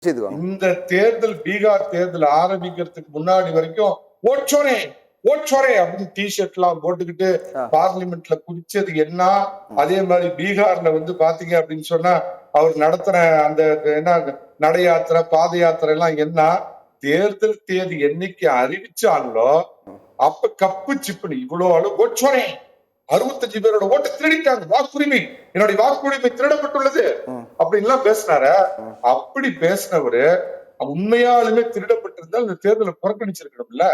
இந்த தேர்தல் பீகார் தேர்தல் ஆரம்பிக்கிறதுக்கு முன்னாடி வரைக்கும் ஓட்சோரே ஓட்சோரே அப்படின்னு டிஷர்ட் எல்லாம் போட்டுக்கிட்டு பார்லிமெண்ட்ல குதிச்சது என்ன. அதே மாதிரி பீகார்ல வந்து பாத்தீங்க அப்படின்னு சொன்னா அவர் நடத்துற அந்த என்ன நட யாத்திரை பாத யாத்திரை எல்லாம் என்ன. தேர்தல் தேதி என்னைக்கு அறிவிச்சாங்களோ அப்ப கப்பு சிப்புன்னு இவ்வளவு அளவு ஓட்சோரே 65 பேரோட ஓட்டை திருடிட்டாங்க, வாக்குரிமை என்னுடைய வாக்குரிமை திருடப்பட்டுள்ளது அப்படின்லாம் பேசினார. அப்படி பேசினவரு உண்மையாலுமே திருடப்பட்டிருந்தால் இந்த தேர்தலை புறக்கணிச்சிருக்கணும்ல.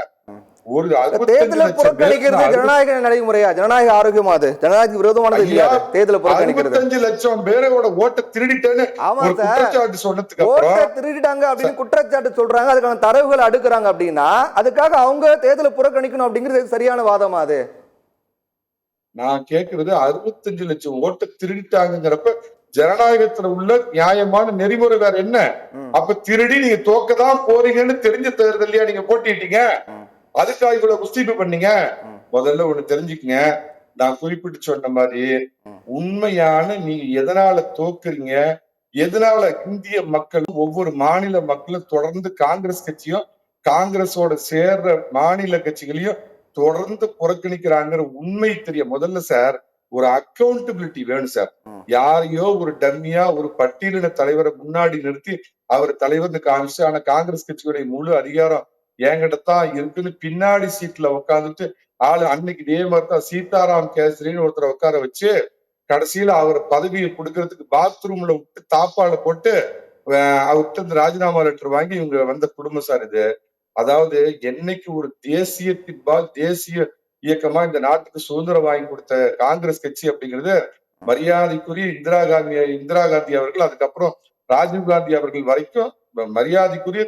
ஒரு தேர்தலை புறக்கணிக்கிறது ஜனநாயக நடைமுறையா? ஜனநாயக ஆரோக்கியமா? அது ஜனநாயக விரோதமானது இல்லையா? தேர்தலை புறக்கணிக்கிறது 65 லட்சம் பேரோட ஓட்டை திருடிட்டேன்னு குற்றச்சாட்டு சொன்னதுக்கு அப்புறம் ஓட்டை திருடிட்டாங்க அப்படின்னு குற்றச்சாட்டு சொல்றாங்க, அதுக்கான தரவுகள் அடுக்குறாங்க அப்படின்னா அதுக்காக அவங்க தேர்தலை புறக்கணிக்கணும் அப்படிங்கிறது சரியான வாதமா? அது நான் கேக்குறது 65 லட்சம் ஓட்டை திருடிட்டாங்கிறப்ப ஜனநாயகத்துல உள்ள நியாயமான நெறிமுறை வேற என்ன? அப்ப திருடி நீங்க தோக்கதான் போறீங்கன்னு தெரிஞ்ச தேர்தலையா நீங்க போட்டிட்டீங்க? அதுக்காக இவ்வளவு முஸ்தீபு பண்ணீங்க? முதல்ல ஒண்ணு தெரிஞ்சுக்கங்க, நான் குறிப்பிட்டு சொன்ன மாதிரி உண்மையான நீங்க எதனால தோக்குறீங்க, எதனால இந்திய மக்களும் ஒவ்வொரு மாநில மக்களும் தொடர்ந்து காங்கிரஸ் கட்சியும் காங்கிரஸோட சேர்ற மாநில கட்சிகளையும் தொடர்ந்து புறக்கணிக்கிறாங்கிற உண்மை தெரிய முதல்ல சார் ஒரு அக்கௌண்டபிலிட்டி வேணும் சார். யாரையோ ஒரு டம்மியா ஒரு பட்டியலின தலைவரை முன்னாடி நிறுத்தி அவர் தலைவர்னு காமிச்சு, ஆனா காங்கிரஸ் கட்சியுடைய முழு அதிகாரம் என்கிட்ட தான் இருக்குன்னு பின்னாடி சீட்ல உட்காந்துட்டு ஆளு அன்னைக்கு இதே மாதிரிதான் சீதாராம் கேசரின்னு ஒருத்தரை உட்கார வச்சு கடைசியில அவர் பதவியை கொடுக்கறதுக்கு பாத்ரூம்ல விட்டு தாப்பால போட்டு அவர்கிட்ட இந்த ராஜினாமா லெட்டர் வாங்கி இவங்க வந்த குடும்பம் சார் இது. அதாவது என்னைக்கு ஒரு தேசியத்தின்பால் தேசிய இயக்கமா இந்த நாட்டுக்கு சுதந்திரம் வாங்கி கொடுத்த காங்கிரஸ் கட்சி அப்படிங்கிறது மரியாதைக்குரிய இந்திரா காந்தி அவர்கள், அதுக்கப்புறம் ராஜீவ் காந்தி அவர்கள் வரைக்கும் மரியாதைக்குரிய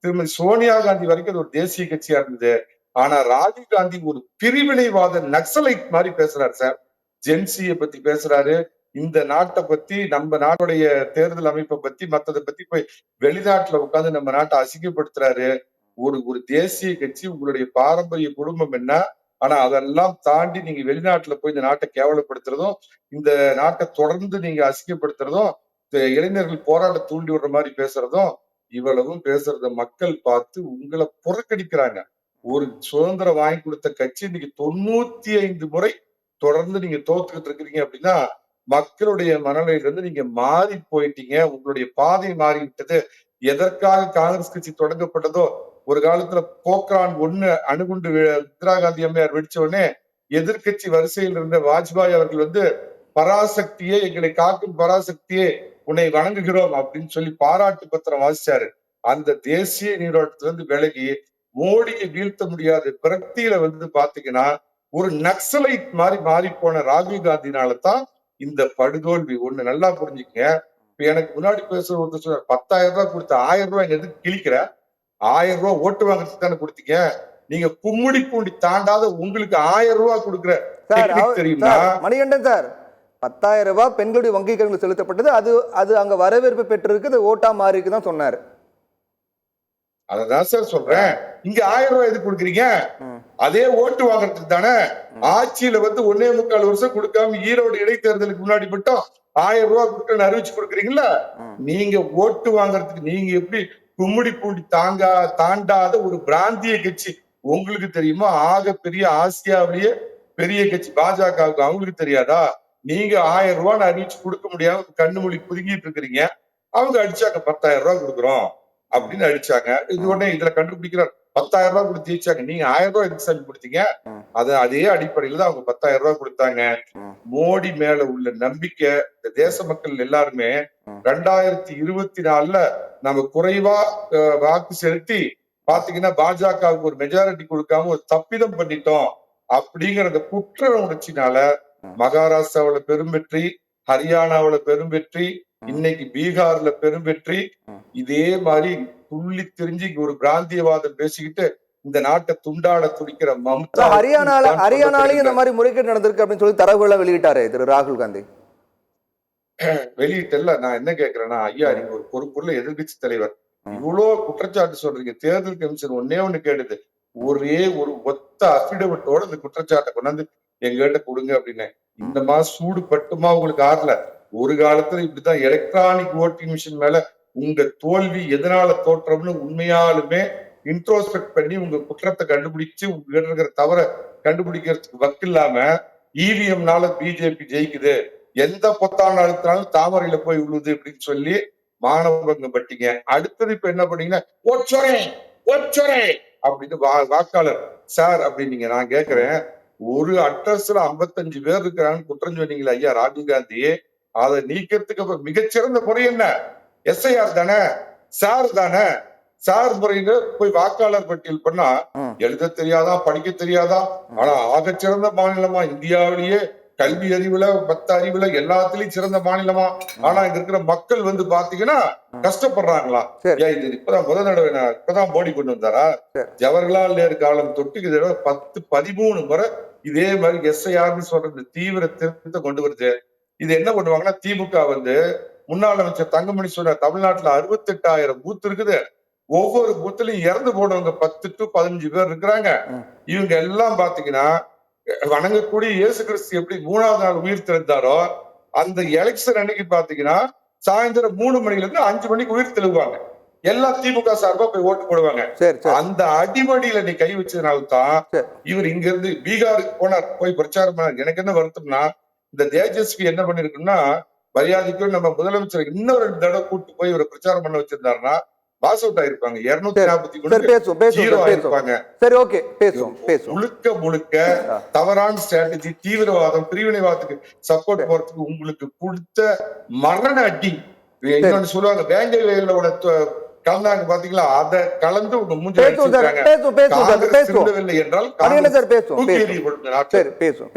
திருமதி சோனியா காந்தி வரைக்கும் அது ஒரு தேசிய கட்சியா இருந்தது. ஆனா ராஜீவ் காந்தி ஒரு பிரிவினைவாத நக்சலைட் மாதிரி பேசுறாரு சார். ஜென்சிய பத்தி பேசுறாரு, இந்த நாட்டை பத்தி நம்ம நாட்டுடைய தேர்தல் அமைப்பை பத்தி மத்ததை பத்தி போய் வெளிநாட்டுல உட்காந்து நம்ம நாட்டை அசிங்கப்படுத்துறாரு. ஒரு தேசிய கட்சி உங்களுடைய பாரம்பரிய குடும்பம் என்ன, ஆனா அதெல்லாம் தாண்டி நீங்க வெளிநாட்டுல போய் இந்த நாட்டை கேவலப்படுத்துறதும் இந்த நாட்டை தொடர்ந்து நீங்க அசிங்கப்படுத்துறதும் இளைஞர்கள் போராட்ட தூண்டி விடுற மாதிரி பேசுறதும் இவ்வளவும் பேசுறத மக்கள் பார்த்து உங்களை புறக்கணிக்கிறாங்க. ஒரு சுதந்திரம் வாங்கி கொடுத்த கட்சி இன்னைக்கு 95 முறை தொடர்ந்து நீங்க தோத்துக்கிட்டு இருக்கிறீங்க அப்படின்னா மக்களுடைய மனநிலையில இருந்து நீங்க மாறி போயிட்டீங்க, உங்களுடைய பாதை மாறிவிட்டது. எதற்காக காங்கிரஸ் கட்சி தொடங்கப்பட்டதோ ஒரு காலத்துல போக்ரான் 1 அணுகுண்டு இந்திரா காந்தி அம்மையார் வெடிச்ச உடனே எதிர்கட்சி வரிசையில் இருந்த வாஜ்பாய் அவர்கள் வந்து பராசக்தியே எங்களை காக்கும் பராசக்தியே உன்னை வணங்குகிறோம் அப்படின்னு சொல்லி பாராட்டு பத்திரம் வாசிச்சாரு. அந்த தேசிய நீரோட்டத்துல இருந்து விலகி மோடியை வீழ்த்த முடியாத பிரக்தியில வந்து பாத்தீங்கன்னா ஒரு நக்சலைட் மாதிரி மாறி போன ராகுல் காந்தினாலதான் இந்த படுதோல்வி. ஒண்ணு நல்லா புரிஞ்சுக்கங்க. இப்ப எனக்கு முன்னாடி பேசுற ஒருத்தர் சொன்னார் 10,000 ரூபாய் கொடுத்த 1000 ரூபாய் எதுக்கு கிழிக்கிற? 1000 ரூபாய் ஓட்டு வாங்குறதுக்கு தானே கொடுத்தீங்க. நீங்க கும்முடி பூண்டி தாண்டாத உங்களுக்கு 1000 ரூபாய் கொடுக்குற தெரியுமா? மணிகண்டன் சார், 10,000 ரூபாய் பெண்களுடைய வங்கி கணக்கு செலுத்தப்பட்டது, அது அது அங்க வரவேற்பு பெற்றிருக்கு, அது ஓட்டா மாறி இருக்குதான் சொன்னாரு. அததான் சார் சொல்றேன். இங்க 1000 ரூபாய் எதுக்கு கொடுக்குறீங்க? அதே ஓட்டு வாங்குறதுக்கு தானே. ஆட்சியில வந்து 1.25 வருஷம் கொடுக்காம ஈரோடு இடைத்தேர்தலுக்கு முன்னாடி மட்டும் 1000 ரூபாய் கொடுக்கணும்னு அறிவிச்சு கொடுக்குறீங்களா? நீங்க ஓட்டு வாங்குறதுக்கு நீங்க எப்படி கும்முடி பூண்டி தாண்டாத ஒரு பிராந்திய கட்சி உங்களுக்கு தெரியுமா? ஆக பெரிய ஆசியாவிலேயே பெரிய கட்சி பாஜகவுக்கு அவங்களுக்கு தெரியாதா? நீங்க 1000 ரூபான்னு அறிவிச்சு கொடுக்க முடியாம கண்ணு மொழி புதுங்கிட்டு இருக்கிறீங்க. அவங்க அடிச்சாங்க 10,000 ரூபாய் கொடுக்குறோம் அப்படின்னு அடிச்சாங்க. இது உடனே இதுல கண்டுபிடிக்கிறார் 10,000 ரூபாய் கொடுத்து ஜெயிச்சாங்க. நீங்க 1000 ரூபாய் எதுக்கு சாமி கொடுத்தீங்க? அதே அடிப்படையில தான் அவங்க 10,000 ரூபாய் கொடுத்தாங்க. மோடி மேல உள்ள நம்பிக்கை இந்த தேச மக்கள் எல்லாருமே 2024ல நம்ம குறைவா வாக்கு செலுத்தி பாத்தீங்கன்னா பாஜகவுக்கு ஒரு மெஜாரிட்டி கொடுக்காம ஒரு தப்பிதம் பண்ணிட்டோம் அப்படிங்கிற அந்த குற்ற உணர்ச்சினால மகாராஷ்டிராவில பெரும் வெற்றி, ஹரியானாவில பெரும் வெற்றி, இன்னைக்கு பீகார்ல பெரும் வெற்றி. இதே மாதிரி துள்ளி தெரிஞ்சு ஒரு பிராந்தியவாதம் பேசிக்கிட்டு இந்த நாட்டை துண்டாட துடிக்கிற மம்தா ஹரியானாலையும் இந்த மாதிரி முறைகேடு நடந்திருக்கு அப்படின்னு சொல்லி தரவுகளை வெளியிட்டாரு திரு ராகுல் காந்தி. வெளியிட்டல. நான் என்ன கேக்குறேன்னா, ஐயா நீங்க ஒரு பொறுப்புள்ள எதிர்கட்சி தலைவர், இவ்வளவு குற்றச்சாட்டு சொல்றீங்க. தேர்தல் கமிஷன் ஒண்ணு கேடுது, ஒரே ஒரு ஒத்த அபிடவிட்டோட இந்த குற்றச்சாட்டை கொண்டாந்து எங்கிட்ட கொடுங்க அப்படின்னு. இந்த மாதிரி சூடு பட்டுமா உங்களுக்கு ஆறல? ஒரு காலத்துல இப்படிதான் எலக்ட்ரானிக் ஓட்டிங் மிஷின் மேல உங்க தோல்வி எதனால தோற்றம்னு உண்மையாலுமே இன்ட்ரோஸ்பெக்ட் பண்ணி உங்க குற்றத்தை கண்டுபிடிச்சு உங்ககிட்ட இருக்கிற தவற கண்டுபிடிக்கிறதுக்கு வக்கு இல்லாம இவிஎம்னால பிஜேபி ஜெயிக்குது, எந்த பொத்தான அழுத்தினாலும் தாமரையில போய் விழுது அப்படின்னு சொல்லி மாணவங்க பட்டீங்க. அடுத்தது இப்ப என்ன பண்ணீங்கன்னா ஒற்றரை ஒற்றரை அப்படின்னு வாக்காளர் சார் அப்படின்னீங்க. நான் கேட்கிறேன், ஒரு அட்ரஸ்ல 55 பேர் இருக்கிறாங்கன்னு குற்றம் சொன்னீங்களா ஐயா ராகுல் காந்தி? அதை நீக்கிறதுக்கு அப்ப மிகச்சிறந்த முறை என்ன? எஸ்ஐஆர் தானே, சார் தானே. சார் முறையில போய் வாக்காளர் பட்டியல் பண்ணா எழுத தெரியாதா, படிக்க தெரியாதா, ஆனா ஆகச்சிறந்த மாநிலமா இந்தியாவிலேயே கல்வி அறிவுல, மத்த அறிவுல எல்லாத்துலயும் சிறந்த மாநிலமா. ஆனா இங்க இருக்கிற மக்கள் வந்து பாத்தீங்கன்னா கஷ்டப்படுறாங்களா? ஏன் இது இப்பதான் முதல் தடவை இப்பதான் மோடி கொண்டு வந்தாரா? ஜவஹர்லால் நேரு காலம் தொட்டு இதை 10-13 முறை இதே மாதிரி எஸ்ஐஆர்னு சொல்ற இந்த தீவிர திருத்தத்தை கொண்டு வருது. இது என்ன பண்ணுவாங்கன்னா, திமுக வந்து முன்னாள் அமைச்சர் தங்கமணி சொன்ன தமிழ்நாட்டுல 68,000 பூத் இருக்குது. ஒவ்வொரு பூத்துலயும் இறந்து போனவங்க 10 to 15 பேர் இருக்கிறாங்க. இவங்க எல்லாம் பாத்தீங்கன்னா வணங்கக்கூடிய இயேசு கிறிஸ்து எப்படி 3வது நாள் உயிர் தெழுந்தாரோ, அந்த எலெக்ஷன் அன்னைக்கு பாத்தீங்கன்னா சாயந்தரம் 3 மணில இருந்து 5 மணிக்கு உயிர் தெழுவாங்க. எல்லாம் திமுக சார்பா போய் ஓட்டு போடுவாங்க. அந்த அடிமடியில நீ கை வச்சதுனால்தான் இவர் இங்க இருந்து பீகாருக்கு போனார், போய் பிரச்சாரம் பண்ணார். எனக்கு என்ன வருத்தம்னா, இந்த தேஜஸ்வி என்ன பண்ணிருக்குன்னா, மரியாதைக்கும் நம்ம முதலமைச்சர் இன்னொரு 2 தடவை கூட்டு போய் இவரை பிரச்சாரம் பண்ண வச்சிருந்தாருன்னா பாஸ் அவுட் ஆயிருப்பாங்க. 240 ஆயிருப்பாங்க. சரி, ஓகே, பேசுவோம். முழுக்க முழுக்க தவறான ஸ்ட்ராட்டஜி, தீவிரவாதம், பிரிவினைவாதத்துக்கு சப்போர்ட் போறதுக்கு உங்களுக்கு கொடுத்த மரண அடி. இன்னொன்னு சொல்லுவாங்க, வேங்கை வேலோட கலந்தாங்க பாத்தீங்களா, அத கலந்து உங்க மூஞ்சி பேசுவோம். என்றால் பேசுவோம்.